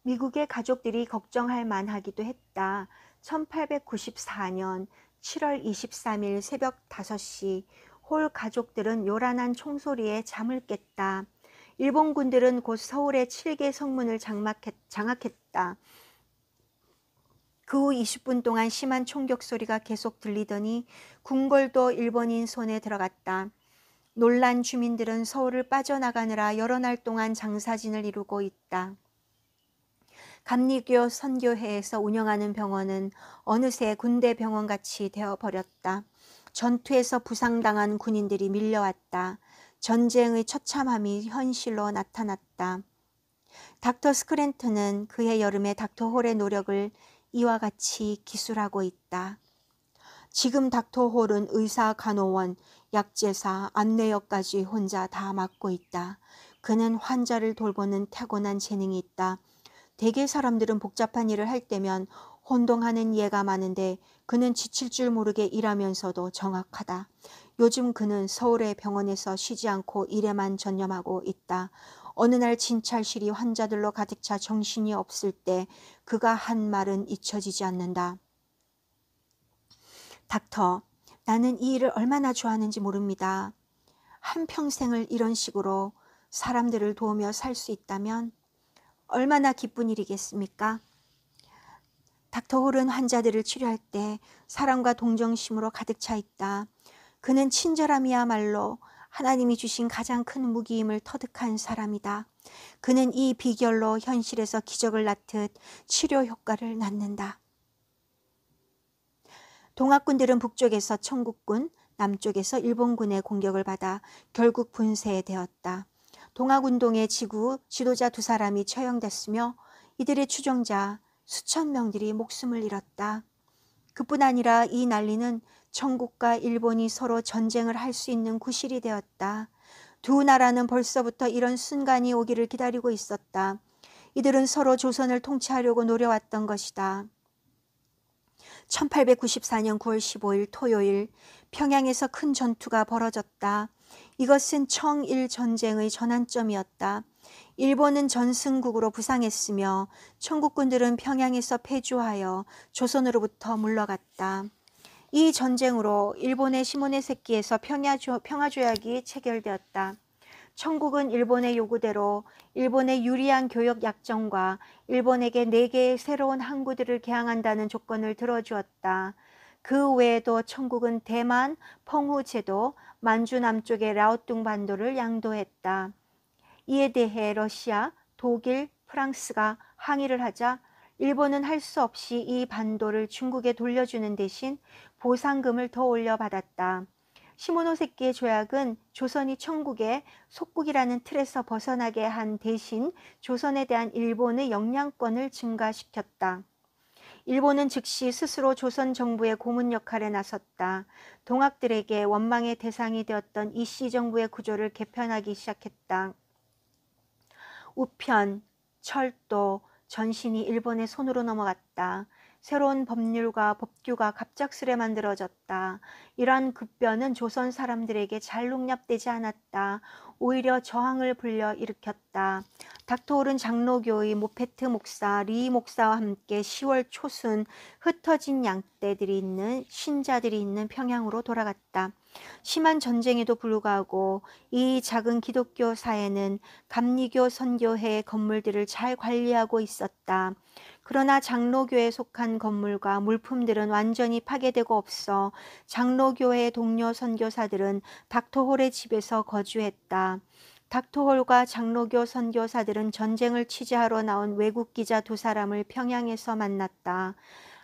미국의 가족들이 걱정할 만하기도 했다. 1894년 7월 23일 새벽 5시 홀 가족들은 요란한 총소리에 잠을 깼다. 일본 군들은 곧 서울의 7개 성문을 장악했다. 그 후 20분 동안 심한 총격 소리가 계속 들리더니 궁궐도 일본인 손에 들어갔다. 놀란 주민들은 서울을 빠져나가느라 여러 날 동안 장사진을 이루고 있다. 감리교 선교회에서 운영하는 병원은 어느새 군대 병원같이 되어버렸다. 전투에서 부상당한 군인들이 밀려왔다. 전쟁의 처참함이 현실로 나타났다. 닥터 스크랜턴은 그해 여름에 닥터 홀의 노력을 이와 같이 기술하고 있다. 지금 닥터 홀은 의사, 간호원, 약제사, 안내역까지 혼자 다 맡고 있다. 그는 환자를 돌보는 타고난 재능이 있다. 대개 사람들은 복잡한 일을 할 때면 혼동하는 예가 많은데 그는 지칠 줄 모르게 일하면서도 정확하다. 요즘 그는 서울의 병원에서 쉬지 않고 일에만 전념하고 있다. 어느 날 진찰실이 환자들로 가득 차 정신이 없을 때 그가 한 말은 잊혀지지 않는다. 닥터, 나는 이 일을 얼마나 좋아하는지 모릅니다. 한평생을 이런 식으로 사람들을 도우며 살 수 있다면 얼마나 기쁜 일이겠습니까? 닥터 홀은 환자들을 치료할 때 사랑과 동정심으로 가득 차 있다. 그는 친절함이야말로 하나님이 주신 가장 큰 무기임을 터득한 사람이다. 그는 이 비결로 현실에서 기적을 낳듯 치료 효과를 낳는다. 동학군들은 북쪽에서 청국군, 남쪽에서 일본군의 공격을 받아 결국 분쇄되었다. 동학운동의 지도자 2사람이 처형됐으며 이들의 추종자 수천 명들이 목숨을 잃었다. 그뿐 아니라 이 난리는 청국과 일본이 서로 전쟁을 할 수 있는 구실이 되었다. 두 나라는 벌써부터 이런 순간이 오기를 기다리고 있었다. 이들은 서로 조선을 통치하려고 노려왔던 것이다. 1894년 9월 15일 토요일 평양에서 큰 전투가 벌어졌다. 이것은 청일 전쟁의 전환점이었다. 일본은 전승국으로 부상했으며 청국군들은 평양에서 패주하여 조선으로부터 물러갔다. 이 전쟁으로 일본의 시모네세키에서 평화조약이 체결되었다. 청국은 일본의 요구대로 일본의 유리한 교역 약정과 일본에게 4개의 새로운 항구들을 개항한다는 조건을 들어주었다. 그 외에도 청국은 대만, 펑우제도, 만주 남쪽의 라오뚱 반도를 양도했다. 이에 대해 러시아, 독일, 프랑스가 항의를 하자 일본은 할 수 없이 이 반도를 중국에 돌려주는 대신 보상금을 더 올려받았다. 시모노세키의 조약은 조선이 청국의 속국이라는 틀에서 벗어나게 한 대신 조선에 대한 일본의 영향권을 증가시켰다. 일본은 즉시 스스로 조선 정부의 고문 역할에 나섰다. 동학들에게 원망의 대상이 되었던 이씨 정부의 구조를 개편하기 시작했다. 우편, 철도, 전신이 일본의 손으로 넘어갔다. 새로운 법률과 법규가 갑작스레 만들어졌다. 이러한 급변은 조선 사람들에게 잘 용납되지 않았다. 오히려 저항을 불러일으켰다. 닥터 홀은 장로교의 모페트 목사, 리 목사와 함께 10월 초순 흩어진 양떼들이 있는 신자들이 있는 평양으로 돌아갔다. 심한 전쟁에도 불구하고 이 작은 기독교 사회는 감리교 선교회의 건물들을 잘 관리하고 있었다. 그러나 장로교에 속한 건물과 물품들은 완전히 파괴되고 없어 장로교회 동료 선교사들은 닥터홀의 집에서 거주했다. 닥터홀과 장로교 선교사들은 전쟁을 취재하러 나온 외국 기자 2사람을 평양에서 만났다.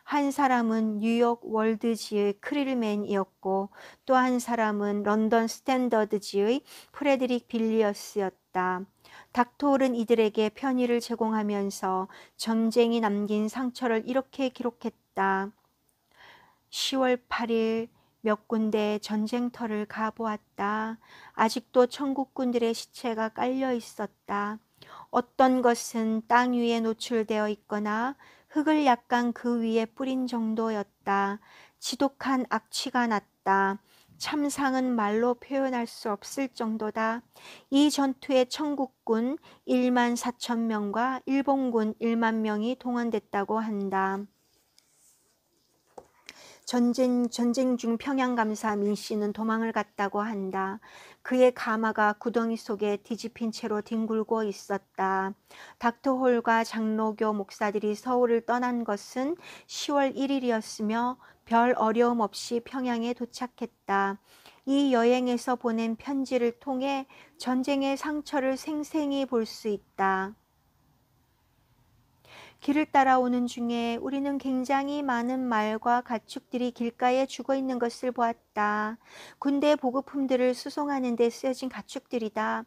한 사람은 뉴욕 월드지의 크릴맨이었고 또 한 사람은 런던 스탠더드지의 프레드릭 빌리어스였다. 닥터홀은 이들에게 편의를 제공하면서 전쟁이 남긴 상처를 이렇게 기록했다. 10월 8일 몇 군데 전쟁터를 가보았다. 아직도 청국군들의 시체가 깔려 있었다. 어떤 것은 땅 위에 노출되어 있거나 흙을 약간 그 위에 뿌린 정도였다. 지독한 악취가 났다. 참상은 말로 표현할 수 없을 정도다. 이 전투에 천국군 1만 4천 명과 일본군 1만 명이 동원됐다고 한다. 전쟁 중 평양감사 민씨는 도망을 갔다고 한다. 그의 가마가 구덩이 속에 뒤집힌 채로 뒹굴고 있었다. 닥터홀과 장로교 목사들이 서울을 떠난 것은 10월 1일이었으며 별 어려움 없이 평양에 도착했다. 이 여행에서 보낸 편지를 통해 전쟁의 상처를 생생히 볼 수 있다. 길을 따라오는 중에 우리는 굉장히 많은 말과 가축들이 길가에 죽어 있는 것을 보았다. 군대 보급품들을 수송하는 데 쓰여진 가축들이다.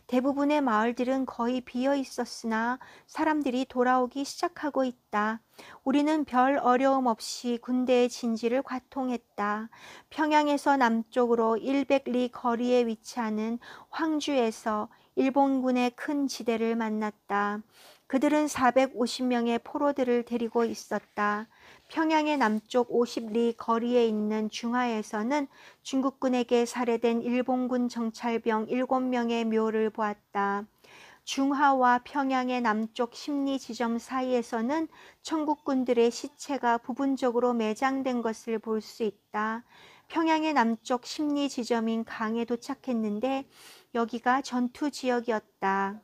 대부분의 마을들은 거의 비어 있었으나 사람들이 돌아오기 시작하고 있다. 우리는 별 어려움 없이 군대의 진지를 관통했다. 평양에서 남쪽으로 100리 거리에 위치하는 황주에서 일본군의 큰 지대를 만났다. 그들은 450명의 포로들을 데리고 있었다. 평양의 남쪽 50리 거리에 있는 중하에서는 중국군에게 살해된 일본군 정찰병 7명의 묘를 보았다. 중하와 평양의 남쪽 심리 지점 사이에서는 청국군들의 시체가 부분적으로 매장된 것을 볼 수 있다. 평양의 남쪽 심리 지점인 강에 도착했는데 여기가 전투 지역이었다.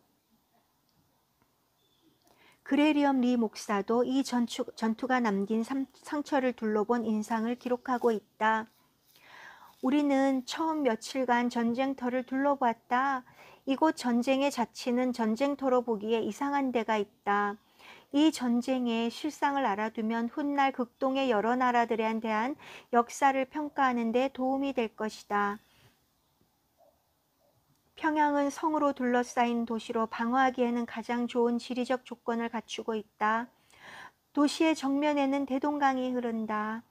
그레리엄 리 목사도 이 전투가 남긴 상처를 둘러본 인상을 기록하고 있다. 우리는 처음 며칠간 전쟁터를 둘러봤다. 이곳 전쟁의 자치는 전쟁터로 보기에 이상한 데가 있다. 이 전쟁의 실상을 알아두면 훗날 극동의 여러 나라들에 대한 역사를 평가하는 데 도움이 될 것이다. 평양은 성으로 둘러싸인 도시로 방어하기에는 가장 좋은 지리적 조건을 갖추고 있다. 도시의 정면에는 대동강이 흐른다.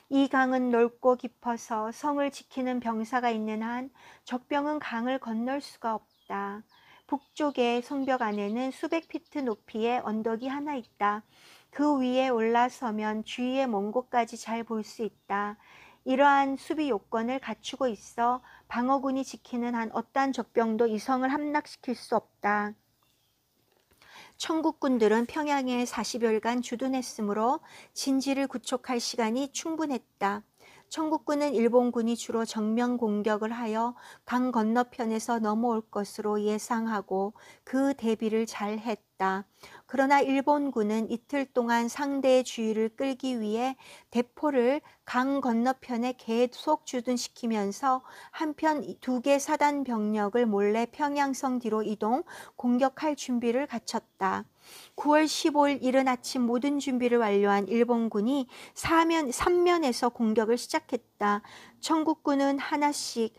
이 강은 넓고 깊어서 성을 지키는 병사가 있는 한 적병은 강을 건널 수가 없다. 북쪽의 성벽 안에는 수백 피트 높이의 언덕이 하나 있다. 그 위에 올라서면 주위의 먼 곳까지 잘 볼 수 있다. 이러한 수비 요건을 갖추고 있어 방어군이 지키는 한 어떠한 적병도 이 성을 함락시킬 수 없다. 청국군들은 평양에 40여일간 주둔했으므로 진지를 구촉할 시간이 충분했다. 청국군은 일본군이 주로 정면 공격을 하여 강 건너편에서 넘어올 것으로 예상하고 그 대비를 잘 했다. 그러나 일본군은 이틀 동안 상대의 주의를 끌기 위해 대포를 강 건너편에 계속 주둔시키면서 한편 2개 사단 병력을 몰래 평양성 뒤로 이동 공격할 준비를 갖췄다. 9월 15일 이른 아침 모든 준비를 완료한 일본군이 3면에서 공격을 시작했다. 청국군은 하나씩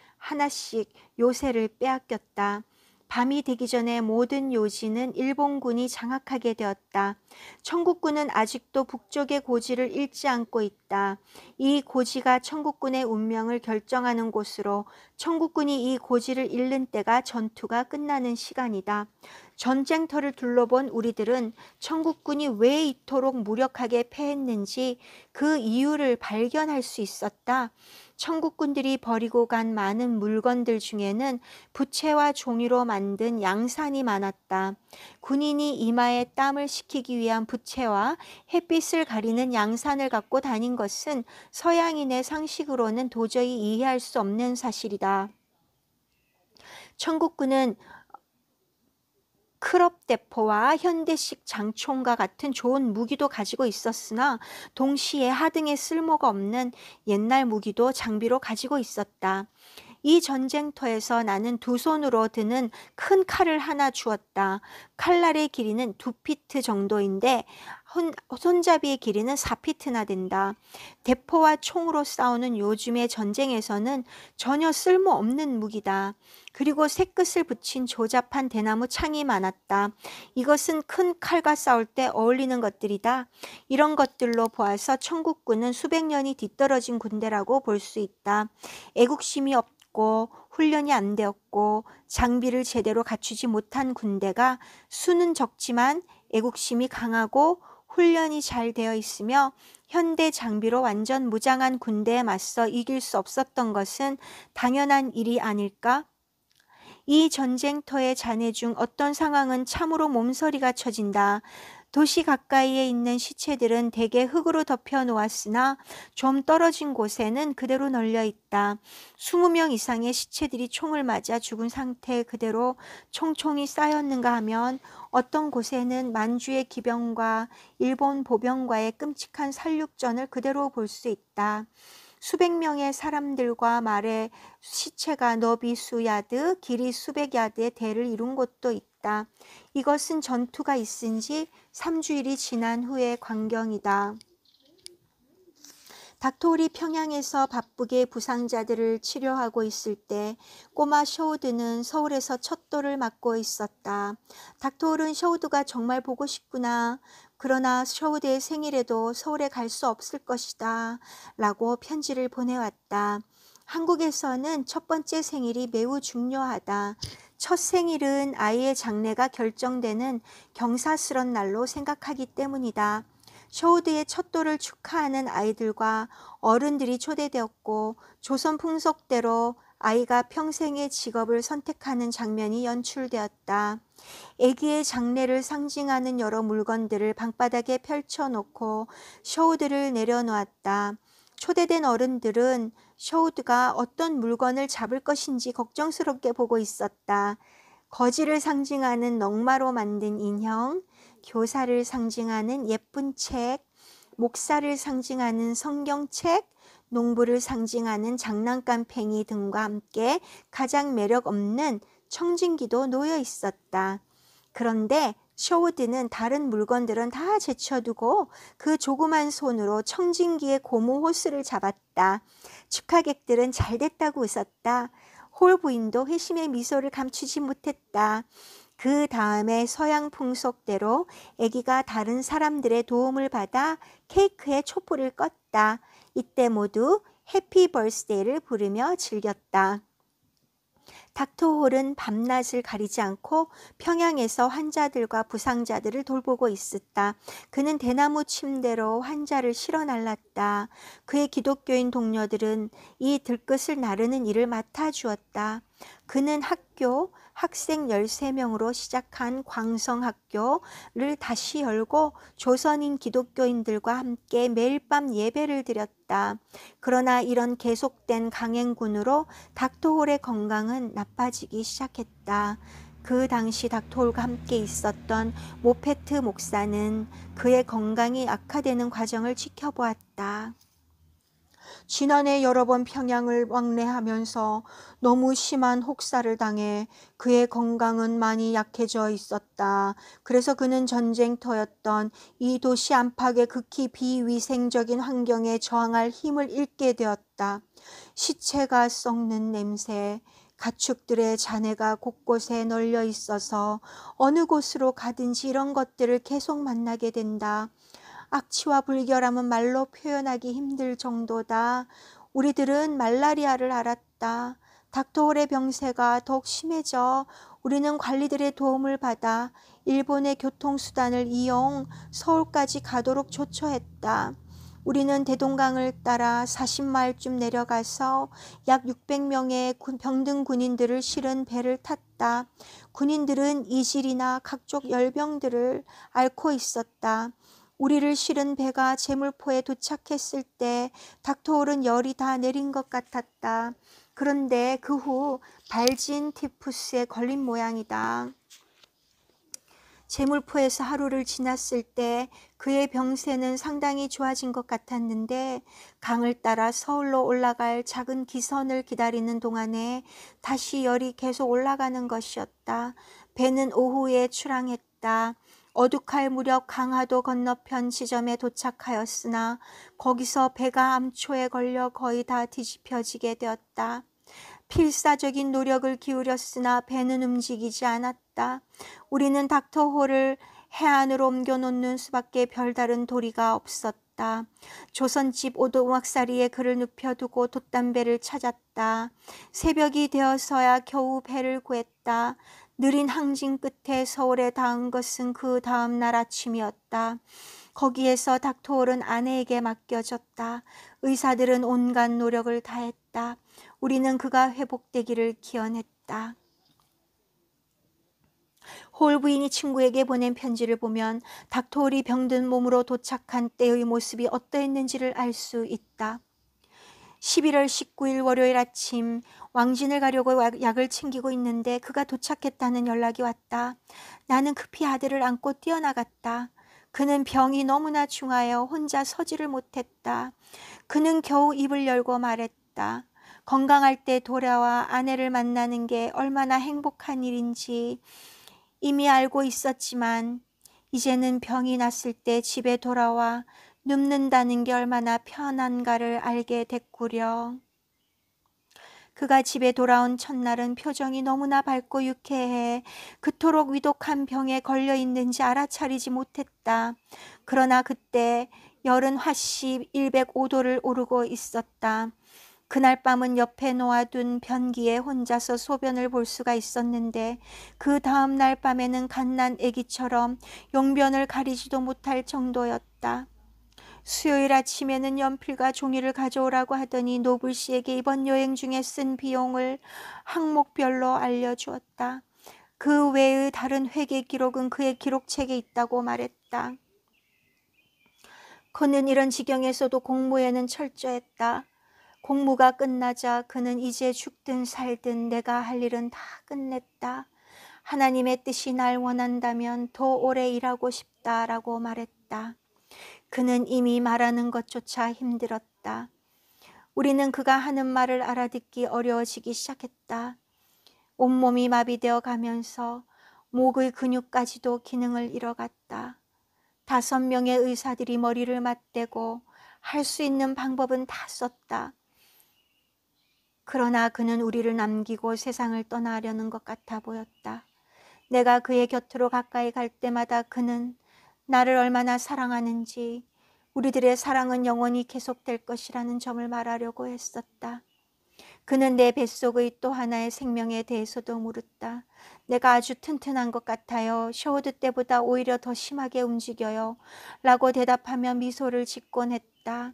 요새를 빼앗겼다. 밤이 되기 전에 모든 요지는 일본군이 장악하게 되었다. 청국군은 아직도 북쪽의 고지를 잃지 않고 있다. 이 고지가 청국군의 운명을 결정하는 곳으로 청국군이 이 고지를 잃는 때가 전투가 끝나는 시간이다. 전쟁터를 둘러본 우리들은 청국군이 왜 이토록 무력하게 패했는지 그 이유를 발견할 수 있었다. 청국군들이 버리고 간 많은 물건들 중에는 부채와 종이로 만든 양산이 많았다. 군인이 이마에 땀을 식히기 위한 부채와 햇빛을 가리는 양산을 갖고 다닌 것은 서양인의 상식으로는 도저히 이해할 수 없는 사실이다. 청국군은 크롭 대포와 현대식 장총과 같은 좋은 무기도 가지고 있었으나 동시에 하등에 쓸모가 없는 옛날 무기도 장비로 가지고 있었다. 이 전쟁터에서 나는 두 손으로 드는 큰 칼을 하나 주었다. 칼날의 길이는 2피트 정도인데 손잡이의 길이는 4피트나 된다. 대포와 총으로 싸우는 요즘의 전쟁에서는 전혀 쓸모없는 무기다. 그리고 새끝을 붙인 조잡한 대나무 창이 많았다. 이것은 큰 칼과 싸울 때 어울리는 것들이다. 이런 것들로 보아서 청국군은 수백 년이 뒤떨어진 군대라고 볼 수 있다. 애국심이 없고 훈련이 안 되었고 장비를 제대로 갖추지 못한 군대가 수는 적지만 애국심이 강하고 훈련이 잘 되어 있으며 현대 장비로 완전 무장한 군대에 맞서 이길 수 없었던 것은 당연한 일이 아닐까? 이 전쟁터의 잔해 중 어떤 상황은 참으로 몸서리가 쳐진다. 도시 가까이에 있는 시체들은 대개 흙으로 덮여 놓았으나 좀 떨어진 곳에는 그대로 널려 있다. 20명 이상의 시체들이 총을 맞아 죽은 상태 그대로 총총이 쌓였는가 하면 어떤 곳에는 만주의 기병과 일본 보병과의 끔찍한 살육전을 그대로 볼 수 있다. 수백 명의 사람들과 말의 시체가 너비 수야드, 길이 수백 야드의 대를 이룬 곳도 있다. 이것은 전투가 있은 지 3주일이 지난 후의 광경이다. 닥터홀이 평양에서 바쁘게 부상자들을 치료하고 있을 때 꼬마 셔우드는 서울에서 첫 돌을 맞고 있었다. 닥터홀은 셔우드가 정말 보고 싶구나. 그러나 셔우드의 생일에도 서울에 갈 수 없을 것이다. 라고 편지를 보내왔다. 한국에서는 첫 번째 생일이 매우 중요하다. 첫 생일은 아이의 장래가 결정되는 경사스런 날로 생각하기 때문이다. 셔우드의 첫 돌을 축하하는 아이들과 어른들이 초대되었고 조선 풍속대로 아이가 평생의 직업을 선택하는 장면이 연출되었다. 아기의 장래를 상징하는 여러 물건들을 방바닥에 펼쳐놓고 셔우드를 내려놓았다. 초대된 어른들은 셔우드가 어떤 물건을 잡을 것인지 걱정스럽게 보고 있었다. 거지를 상징하는 넝마로 만든 인형, 교사를 상징하는 예쁜 책, 목사를 상징하는 성경책, 농부를 상징하는 장난감팽이 등과 함께 가장 매력 없는 청진기도 놓여 있었다. 그런데 셔우드는 다른 물건들은 다 제쳐두고 그 조그만 손으로 청진기의 고무 호스를 잡았다. 축하객들은 잘됐다고 웃었다. 홀 부인도 회심의 미소를 감추지 못했다. 그 다음에 서양 풍속대로 아기가 다른 사람들의 도움을 받아 케이크에 촛불을 껐다. 이때 모두 해피 버스데이를 부르며 즐겼다. 닥터홀은 밤낮을 가리지 않고 평양에서 환자들과 부상자들을 돌보고 있었다. 그는 대나무 침대로 환자를 실어 날랐다. 그의 기독교인 동료들은 이 들끝을 나르는 일을 맡아주었다. 그는 학생 13명으로 시작한 광성학교를 다시 열고 조선인 기독교인들과 함께 매일 밤 예배를 드렸다. 그러나 이런 계속된 강행군으로 닥터홀의 건강은 나빠지기 시작했다. 그 당시 닥터홀과 함께 있었던 모페트 목사는 그의 건강이 악화되는 과정을 지켜보았다. 지난해 여러 번 평양을 왕래하면서 너무 심한 혹사를 당해 그의 건강은 많이 약해져 있었다. 그래서 그는 전쟁터였던 이 도시 안팎의 극히 비위생적인 환경에 저항할 힘을 잃게 되었다. 시체가 썩는 냄새, 가축들의 잔해가 곳곳에 널려 있어서 어느 곳으로 가든지 이런 것들을 계속 만나게 된다. 악취와 불결함은 말로 표현하기 힘들 정도다. 우리들은 말라리아를 앓았다. 닥터홀의 병세가 더욱 심해져 우리는 관리들의 도움을 받아 일본의 교통수단을 이용 서울까지 가도록 조처했다. 우리는 대동강을 따라 40마일쯤 내려가서 약 600명의 병든 군인들을 실은 배를 탔다. 군인들은 이질이나 각종 열병들을 앓고 있었다. 우리를 실은 배가 제물포에 도착했을 때 닥터홀은 열이 다 내린 것 같았다. 그런데 그 후 발진 티푸스에 걸린 모양이다. 제물포에서 하루를 지났을 때 그의 병세는 상당히 좋아진 것 같았는데 강을 따라 서울로 올라갈 작은 기선을 기다리는 동안에 다시 열이 계속 올라가는 것이었다. 배는 오후에 출항했다. 어둑할 무렵 강화도 건너편 지점에 도착하였으나 거기서 배가 암초에 걸려 거의 다 뒤집혀지게 되었다. 필사적인 노력을 기울였으나 배는 움직이지 않았다. 우리는 닥터홀을 해안으로 옮겨놓는 수밖에 별다른 도리가 없었다. 조선집 오두막살이에 그를 눕혀두고 돛담배를 찾았다. 새벽이 되어서야 겨우 배를 구했다. 느린 항진 끝에 서울에 닿은 것은 그 다음 날 아침이었다. 거기에서 닥터홀은 아내에게 맡겨졌다. 의사들은 온갖 노력을 다했다. 우리는 그가 회복되기를 기원했다. 홀 부인이 친구에게 보낸 편지를 보면 닥터홀이 병든 몸으로 도착한 때의 모습이 어떠했는지를 알 수 있다. 11월 19일 월요일 아침 왕진을 가려고 약을 챙기고 있는데 그가 도착했다는 연락이 왔다. 나는 급히 아들을 안고 뛰어나갔다. 그는 병이 너무나 중하여 혼자 서지를 못했다. 그는 겨우 입을 열고 말했다. 건강할 때 돌아와 아내를 만나는 게 얼마나 행복한 일인지 이미 알고 있었지만 이제는 병이 났을 때 집에 돌아와 눕는다는 게 얼마나 편한가를 알게 됐구려. 그가 집에 돌아온 첫날은 표정이 너무나 밝고 유쾌해 그토록 위독한 병에 걸려 있는지 알아차리지 못했다. 그러나 그때 열은 화씨 105도를 오르고 있었다. 그날 밤은 옆에 놓아둔 변기에 혼자서 소변을 볼 수가 있었는데 그 다음 날 밤에는 갓난 아기처럼 용변을 가리지도 못할 정도였다. 수요일 아침에는 연필과 종이를 가져오라고 하더니 노블 씨에게 이번 여행 중에 쓴 비용을 항목별로 알려주었다. 그 외의 다른 회계 기록은 그의 기록책에 있다고 말했다. 그는 이런 지경에서도 공무에는 철저했다. 공무가 끝나자 그는 이제 죽든 살든 내가 할 일은 다 끝냈다. 하나님의 뜻이 날 원한다면 더 오래 일하고 싶다라고 말했다. 그는 이미 말하는 것조차 힘들었다. 우리는 그가 하는 말을 알아듣기 어려워지기 시작했다. 온몸이 마비되어 가면서 목의 근육까지도 기능을 잃어갔다. 5명의 의사들이 머리를 맞대고 할 수 있는 방법은 다 썼다. 그러나 그는 우리를 남기고 세상을 떠나려는 것 같아 보였다. 내가 그의 곁으로 가까이 갈 때마다 그는 나를 얼마나 사랑하는지, 우리들의 사랑은 영원히 계속될 것이라는 점을 말하려고 했었다. 그는 내 뱃속의 또 하나의 생명에 대해서도 물었다. 내가 아주 튼튼한 것 같아요. 샤워드 때보다 오히려 더 심하게 움직여요. 라고 대답하며 미소를 짓곤 했다.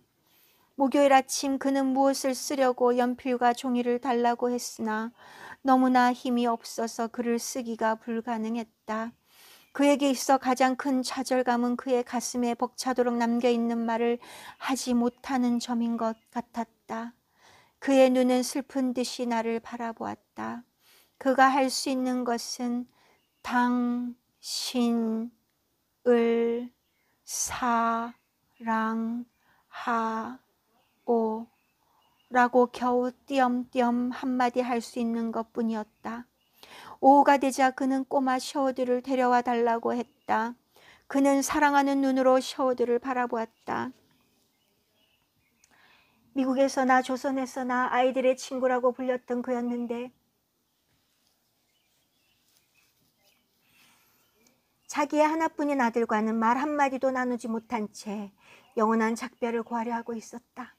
목요일 아침 그는 무엇을 쓰려고 연필과 종이를 달라고 했으나 너무나 힘이 없어서 글을 쓰기가 불가능했다. 그에게 있어 가장 큰 좌절감은 그의 가슴에 벅차도록 남겨있는 말을 하지 못하는 점인 것 같았다. 그의 눈은 슬픈 듯이 나를 바라보았다. 그가 할 수 있는 것은 당신을 사랑하오 라고 겨우 띄엄띄엄 한마디 할 수 있는 것뿐이었다. 오후가 되자 그는 꼬마 샤워드를 데려와 달라고 했다. 그는 사랑하는 눈으로 샤워드를 바라보았다. 미국에서나 조선에서나 아이들의 친구라고 불렸던 그였는데 자기의 하나뿐인 아들과는 말 한마디도 나누지 못한 채 영원한 작별을 고하려 하고 있었다.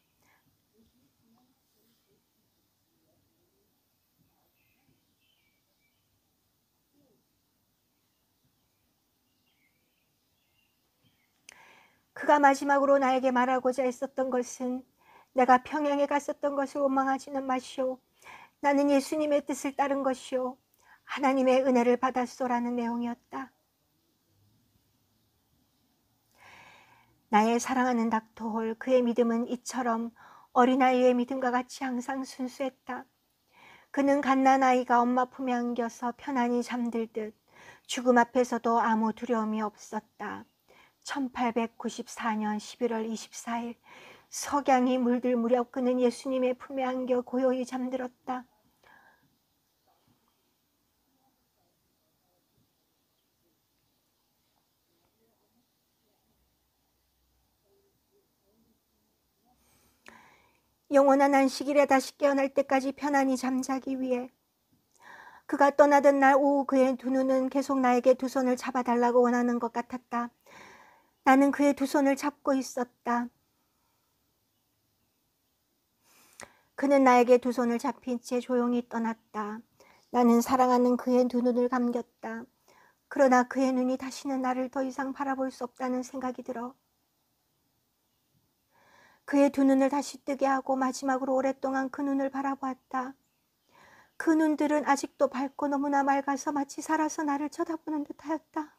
그가 마지막으로 나에게 말하고자 했었던 것은 내가 평양에 갔었던 것을 원망하지는 마시오. 나는 예수님의 뜻을 따른 것이오. 하나님의 은혜를 받았소라는 내용이었다. 나의 사랑하는 닥터홀, 그의 믿음은 이처럼 어린아이의 믿음과 같이 항상 순수했다. 그는 갓난아이가 엄마 품에 안겨서 편안히 잠들듯 죽음 앞에서도 아무 두려움이 없었다. 1894년 11월 24일 석양이 물들 무렵 그는 예수님의 품에 안겨 고요히 잠들었다. 영원한 안식일에 다시 깨어날 때까지 편안히 잠자기 위해 그가 떠나던 날 오후 그의 두 눈은 계속 나에게 두 손을 잡아달라고 원하는 것 같았다. 나는 그의 두 손을 잡고 있었다. 그는 나에게 두 손을 잡힌 채 조용히 떠났다. 나는 사랑하는 그의 두 눈을 감겼다. 그러나 그의 눈이 다시는 나를 더 이상 바라볼 수 없다는 생각이 들어 그의 두 눈을 다시 뜨게 하고 마지막으로 오랫동안 그 눈을 바라보았다. 그 눈들은 아직도 밝고 너무나 맑아서 마치 살아서 나를 쳐다보는 듯하였다.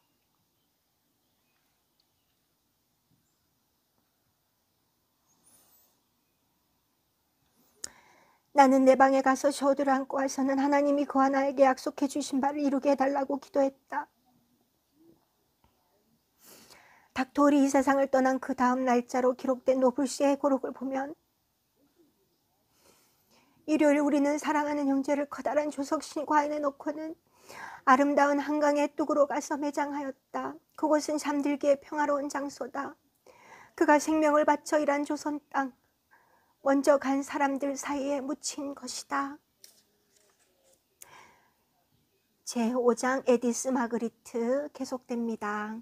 나는 내 방에 가서 셔도를 안고 와서는 하나님이 그와 나에게 약속해 주신 바를 이루게 해달라고 기도했다. 닥터홀이 이 세상을 떠난 그 다음 날짜로 기록된 노블스의 회고록을 보면 일요일 우리는 사랑하는 형제를 커다란 조석신 과인에 놓고는 아름다운 한강의 뚝으로 가서 매장하였다. 그곳은 잠들기에 평화로운 장소다. 그가 생명을 바쳐 일한 조선 땅, 먼저 간 사람들 사이에 묻힌 것이다. 제5장 에디스 마그리트 계속됩니다.